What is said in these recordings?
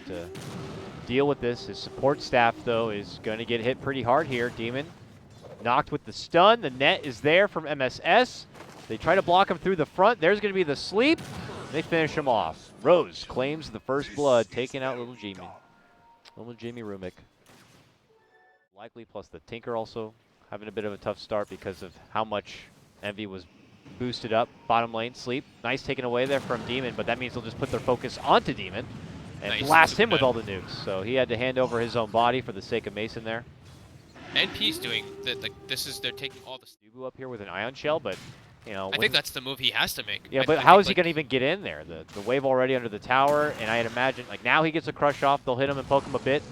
have to deal with this. His support staff, though, is going to get hit pretty hard here. Demon knocked with the stun. The net is there from MSS. They try to block him through the front. There's going to be the sleep. They finish him off. Rose claims the first blood, taking out little Jamie. Little Jamie Rumick. Likely, plus the Tinker also having a bit of a tough start because of how much Envy was boosted up. Bottom lane, sleep. Nice taken away there from Demon, but that means they'll just put their focus onto Demon and blast him with all the nukes. So he had to hand over his own body for the sake of Mason there. NP's doing they're taking all the Dubu up here with an ion shell, but you know, I think that's the move he has to make. Yeah, but how is he going to even get in there? The wave already under the tower, and I'd imagine like now he gets a crush off. They'll hit him and poke him a bit,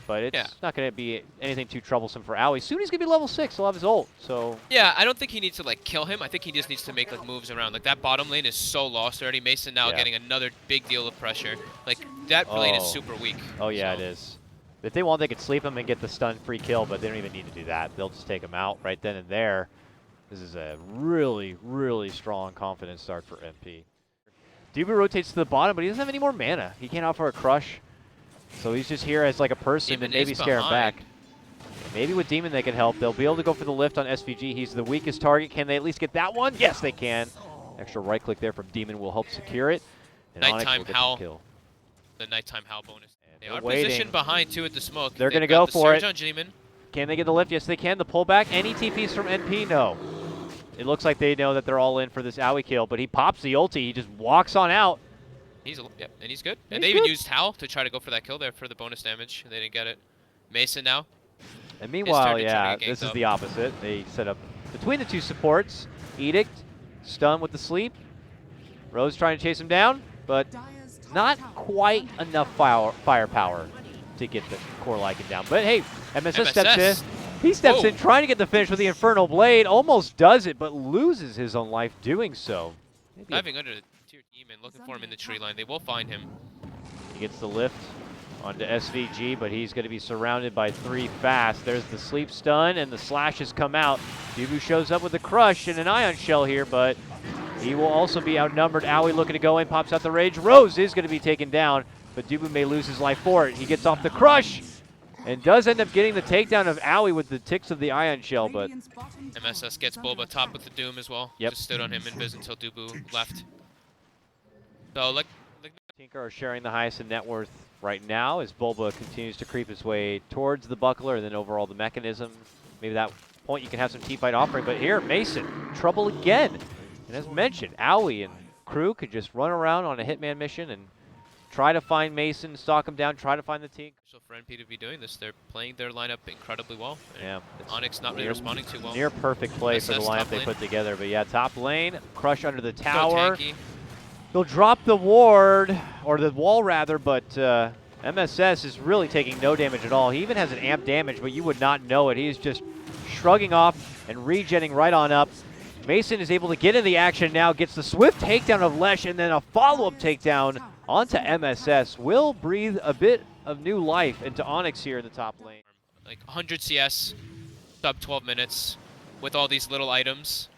but it's not going to be anything too troublesome for Owie. Soon he's going to be level 6. He'll have his ult. So yeah, I don't think he needs to like kill him. I think he just needs to make like moves around. Like that bottom lane is so lost already. Mason now getting another big deal of pressure. Like that lane is super weak. Oh yeah, it is. If they want, they could sleep him and get the stun free kill, but they don't even need to do that. They'll just take him out right then and there. This is a really, really strong confident start for MP. Dubu rotates to the bottom, but he doesn't have any more mana. He can't offer a crush. So he's just here as like a person and maybe scare him back. Maybe with Demon they can help. They'll be able to go for the lift on SVG. He's the weakest target. Can they at least get that one? Yes, they can. Extra right click there from Demon will help secure it. And nighttime howl. Kill. The nighttime howl bonus. And they are positioned behind too at the smoke. They're going to go for it. On Demon. Can they get the lift? Yes, they can. The pullback. Any TPs from NP? No. It looks like they know that they're all in for this Owie kill, but he pops the ulti. He just walks on out. And he's good. And they even used Howl to try to go for that kill there for the bonus damage. They didn't get it. Mason now. And meanwhile, yeah, this is the opposite. They set up between the two supports. Edict, stun with the sleep. Rose trying to chase him down, but not quite enough firepower to get the core Lycan down. But hey, MSS steps in. He steps in trying to get the finish with the Infernal Blade. Almost does it, but loses his own life doing so. Diving under the tier demon, looking for him in the tree line. They will find him. He gets the lift onto SVG, but he's going to be surrounded by 3 fast. There's the sleep stun, and the slashes come out. Dubu shows up with a crush and an ion shell here, but he will also be outnumbered. Owie looking to go in, pops out the rage. Rose is going to be taken down, but Dubu may lose his life for it. He gets off the crush and does end up getting the takedown of Owie with the ticks of the ion shell, but MSS gets Bulba top with the Doom as well. Yep. Just stood on him invis until Dubu left. So like Tinker are sharing the highest in net worth right now as Bulba continues to creep his way towards the buckler and then overall the mechanism. Maybe that point you can have some team fight offering, but here Mason, trouble again. And as mentioned, Owie and crew could just run around on a Hitman mission and try to find Mason, stalk him down, try to find the team. So for NP to be doing this, they're playing their lineup incredibly well. Yeah. Onyx not really responding too well. Near perfect play for the lineup they put together. But yeah, top lane, crush under the tower. They'll drop the ward, or the wall rather, but MSS is really taking no damage at all. He even has an amp damage, but you would not know it. He's just shrugging off and regenning right on up. Mason is able to get in the action now, gets the swift takedown of Lesh, and then a follow-up takedown onto MSS. Will breathe a bit of new life into Onyx here in the top lane. Like 100 CS, sub 12 minutes, with all these little items.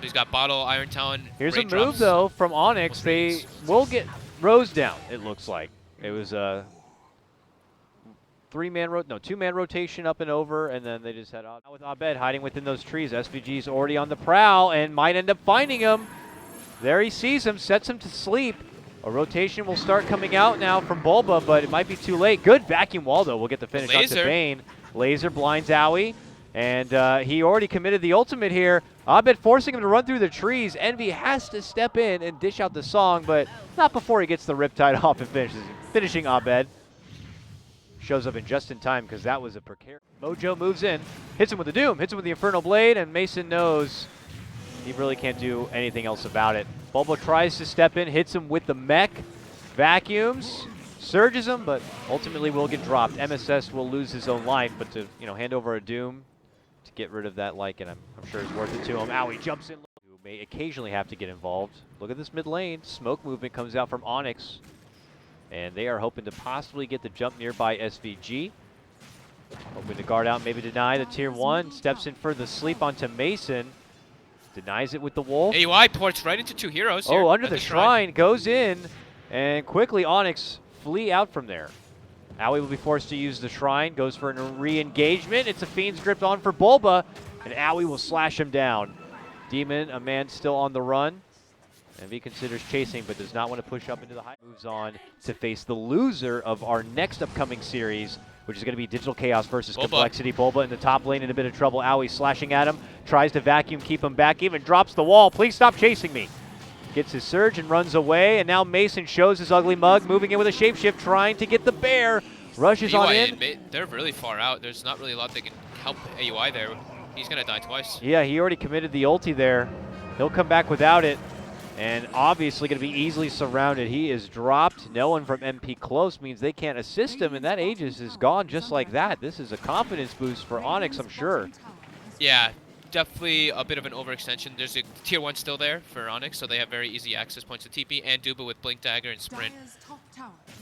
He's got Bottle, Iron Talon. Here's a move, though, from Onyx. They will get Rose down, it looks like. It was a two-man rotation up and over, and then they just had with Abed hiding within those trees. SVG's already on the prowl and might end up finding him. There he sees him, sets him to sleep. A rotation will start coming out now from Bulba, but it might be too late. Good vacuum wall, though. We'll get the finish onto Bane. Laser blinds Owie, and he already committed the ultimate here. Abed forcing him to run through the trees. Envy has to step in and dish out the song, but not before he gets the Riptide off and finishing Abed. Shows up in just in time because that was a precarious. Mojo moves in, hits him with the Doom, hits him with the Infernal Blade, and Mason knows he really can't do anything else about it. Bulba tries to step in, hits him with the mech, vacuums, surges him, but ultimately will get dropped. MSS will lose his own life, but to hand over a Doom to get rid of that Lycan, I'm sure it's worth it to him. Owie jumps in, who may occasionally have to get involved. Look at this mid lane. Smoke movement comes out from Onyx, and they are hoping to possibly get the jump nearby SVG. Hoping to guard out, maybe deny the tier 1. Steps in for the sleep onto Mason. Denies it with the wolf. AUI ports right into 2 heroes here under the shrine. Goes in, and quickly Onyx flee out from there. Owie will be forced to use the Shrine, goes for a re-engagement. It's a Fiend's Grip on for BuLba, and Owie will slash him down. Demon, a man still on the run. MV considers chasing, but does not want to push up into the high. Moves on to face the loser of our next upcoming series, which is going to be Digital Chaos versus Complexity. BuLba in the top lane in a bit of trouble. Owie slashing at him, tries to vacuum, keep him back, even drops the wall. Please stop chasing me. Gets his surge and runs away, and now Mason shows his ugly mug, moving in with a shapeshift, trying to get the bear. Rushes on in. They're really far out. There's not really a lot that can help AUI there. He's going to die twice. Yeah, he already committed the ulti there. He'll come back without it, and obviously going to be easily surrounded. He is dropped. No one from MP close means they can't assist him, and that Aegis is gone just like that. This is a confidence boost for Onyx, I'm sure. Yeah. Definitely a bit of an overextension. There's a tier 1 still there for Onyx, so they have very easy access points to TP, and DuBu with Blink Dagger and Sprint.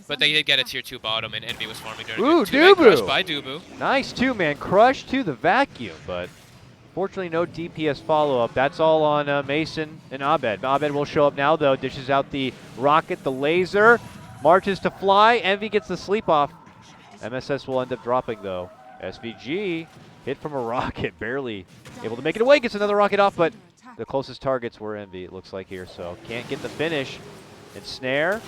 But they did get a tier 2 bottom, and Envy was farming during Ooh, it. Two-man crush DuBu! by DuBu. Nice two-man crush to the vacuum, but fortunately no DPS follow-up. That's all on Mason and Abed. Abed will show up now, though. Dishes out the rocket, the laser, marches to fly. Envy gets the sleep off. MSS will end up dropping, though. SVG hit from a rocket, barely able to make it away. Gets another rocket off, but the closest targets were Envy, it looks like here. So can't get the finish. And Snare,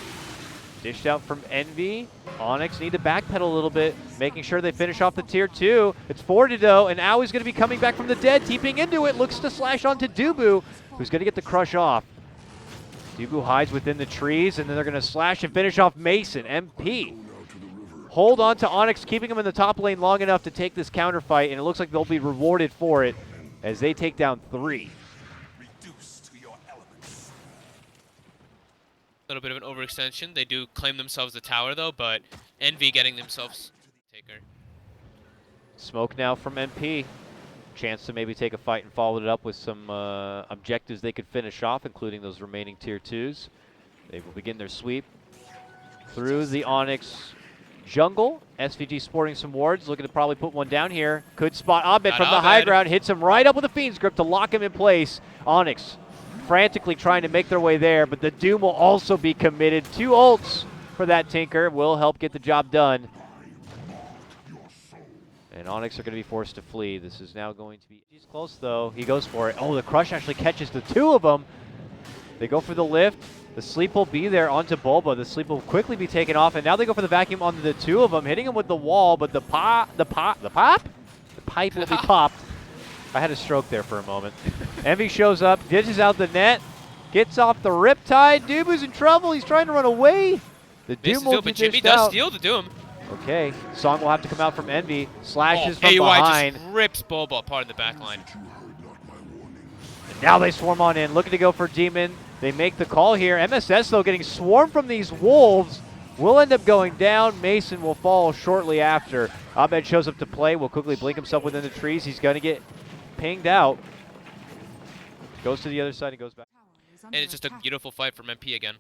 dished out from Envy. Onyx need to backpedal a little bit, making sure they finish off the tier 2. It's Fortido, and Owie's going to be coming back from the dead, TPing into it. Looks to slash onto DuBu, who's going to get the crush off. DuBu hides within the trees, and then they're going to slash and finish off Mason. MP hold on to Onyx, keeping him in the top lane long enough to take this counter fight, and it looks like they'll be rewarded for it as they take down 3. A little bit of an overextension. They do claim themselves the tower, though, but Envy getting themselves taker. Smoke now from MP. Chance to maybe take a fight and follow it up with some objectives they could finish off, including those remaining tier 2s. They will begin their sweep through the Onyx jungle. SVG sporting some wards, looking to probably put one down here. Could spot Abed from the high ground, hits him right up with a Fiend's Grip to lock him in place. Onyx frantically trying to make their way there, but the Doom will also be committed. 2 ults for that Tinker will help get the job done. And Onyx are going to be forced to flee. This is now going to be... He's close, though. He goes for it. Oh, the crush actually catches the 2 of them. They go for the lift. The sleep will be there onto BuLba. The sleep will quickly be taken off, and now they go for the vacuum onto the 2 of them, hitting him with the wall, but the pipe will be popped. I had a stroke there for a moment. Envy shows up, dishes out the net, gets off the Riptide. DuBu's in trouble. He's trying to run away. The Doom will be but Jimmy dished does out. steal the Doom. Okay, Song will have to come out from Envy. Slashes from AUI behind. just rips BuLba apart in the back line. And now they swarm on in, looking to go for Demon. They make the call here. MSS, though, getting swarmed from these wolves, will end up going down. Mason will fall shortly after. Abed shows up to play, will quickly blink himself within the trees. He's going to get pinged out. Goes to the other side and goes back. And it's just a beautiful fight from MP again.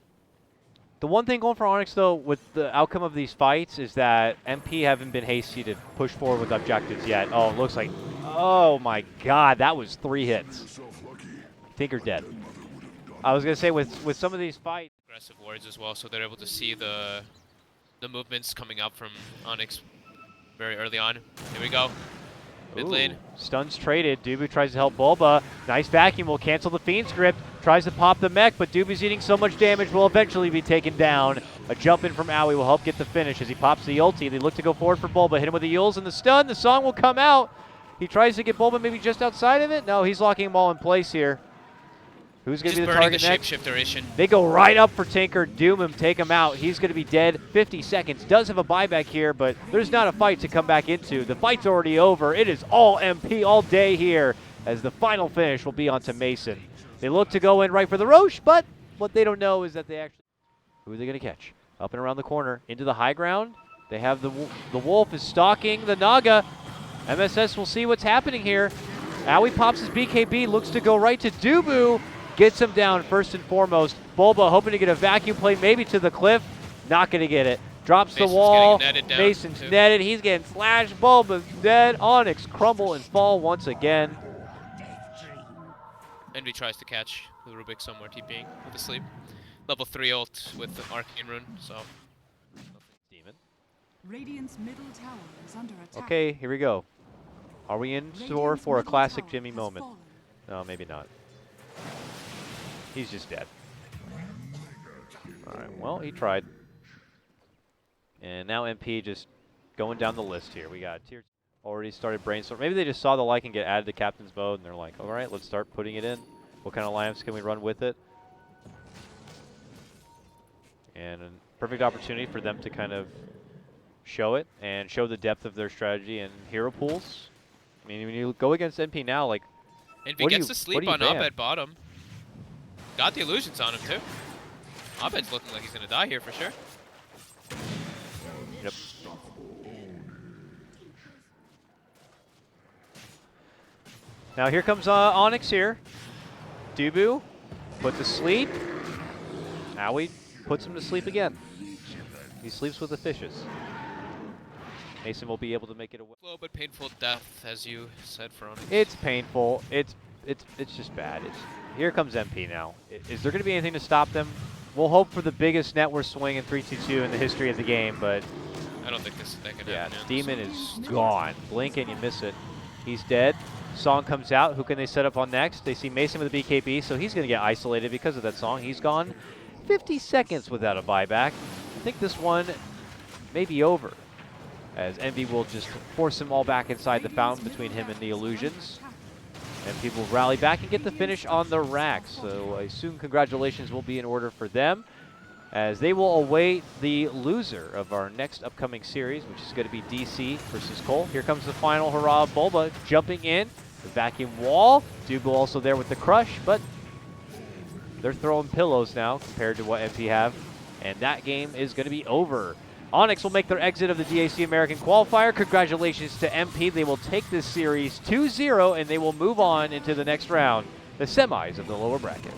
The one thing going for Onyx, though, with the outcome of these fights is that MP haven't been hasty to push forward with objectives yet. Oh, it looks like, oh my God, that was 3 hits. Tinker dead. I was going to say, with some of these fights. Aggressive wards as well, so they're able to see the movements coming up from Onyx very early on. Here we go. Mid lane. Stuns traded. DuBu tries to help BuLba. Nice vacuum will cancel the Fiend's Grip. Tries to pop the mech, but DuBu's eating so much damage will eventually be taken down. A jump in from Owie will help get the finish as he pops the ulti. They look to go forward for BuLba. Hit him with the Yules and the stun. The song will come out. He tries to get BuLba maybe just outside of it. No, he's locking them all in place here. Who's going to be the target next? Shift duration. They go right up for Tinker, doom him, take him out. He's going to be dead. 50 seconds. Does have a buyback here, but there's not a fight to come back into. The fight's already over. It is all MP all day here as the final finish will be onto Mason. They look to go in right for the Roche, but what they don't know is that they actually... Who are they going to catch? Up and around the corner. Into the high ground. They have the Wolf is stalking the Naga. MSS will see what's happening here. Owie pops his BKB, looks to go right to DuBu. Gets him down first and foremost. BuLba hoping to get a vacuum play maybe to the cliff. Not going to get it. Drops Mason's the wall. Mason's netted. He's getting slashed. BuLba's dead. Onyx crumble and fall once again. Envy tries to catch the Rubik somewhere TPing with the sleep. Level 3 ult with the Arcane Rune, so... Radiant's middle tower is under attack. Okay, here we go. Are we in store Radiant's for a middle classic tower Jimmy has moment? fallen. No, maybe not. He's just dead. All right, well, he tried. And now MP just going down the list here. We got tier already started brainstorming. Maybe they just saw the like and get added to captain's mode, and they're like, all right, let's start putting it in. What kind of lineups can we run with it? And a perfect opportunity for them to kind of show it and show the depth of their strategy and hero pools. I mean, when you go against MP now, like, Envy gets to sleep on Abed bottom. Got the illusions on him too. Abed's looking like he's gonna die here for sure. Yep. Now here comes Onyx here. Dubu put to sleep. Now he puts him to sleep again. He sleeps with the fishes. Mason will be able to make it away. Slow but painful death, as you said for Onyx. It's painful. It's just bad. Here comes MP now. Is there going to be anything to stop them? We'll hope for the biggest net worth swing in 3-2-2 in the history of the game, but I don't think that can yeah, happen. Demon is gone. Blink and you miss it. He's dead. Song comes out. Who can they set up on next? They see Mason with a BKB, so he's going to get isolated because of that song. He's gone 50 seconds without a buyback. I think this one may be over, as Envy will just force them all back inside the fountain between him and the illusions. And people rally back and get the finish on the rack. So I assume congratulations will be in order for them, as they will await the loser of our next upcoming series, which is going to be DC versus Cole. Here comes the final hurrah of BuLba jumping in. The vacuum wall. Dubu also there with the crush, but they're throwing pillows now compared to what MP have. And that game is going to be over. Onyx will make their exit of the DAC American qualifier. Congratulations to MP. They will take this series 2-0, and they will move on into the next round, the semis of the lower bracket.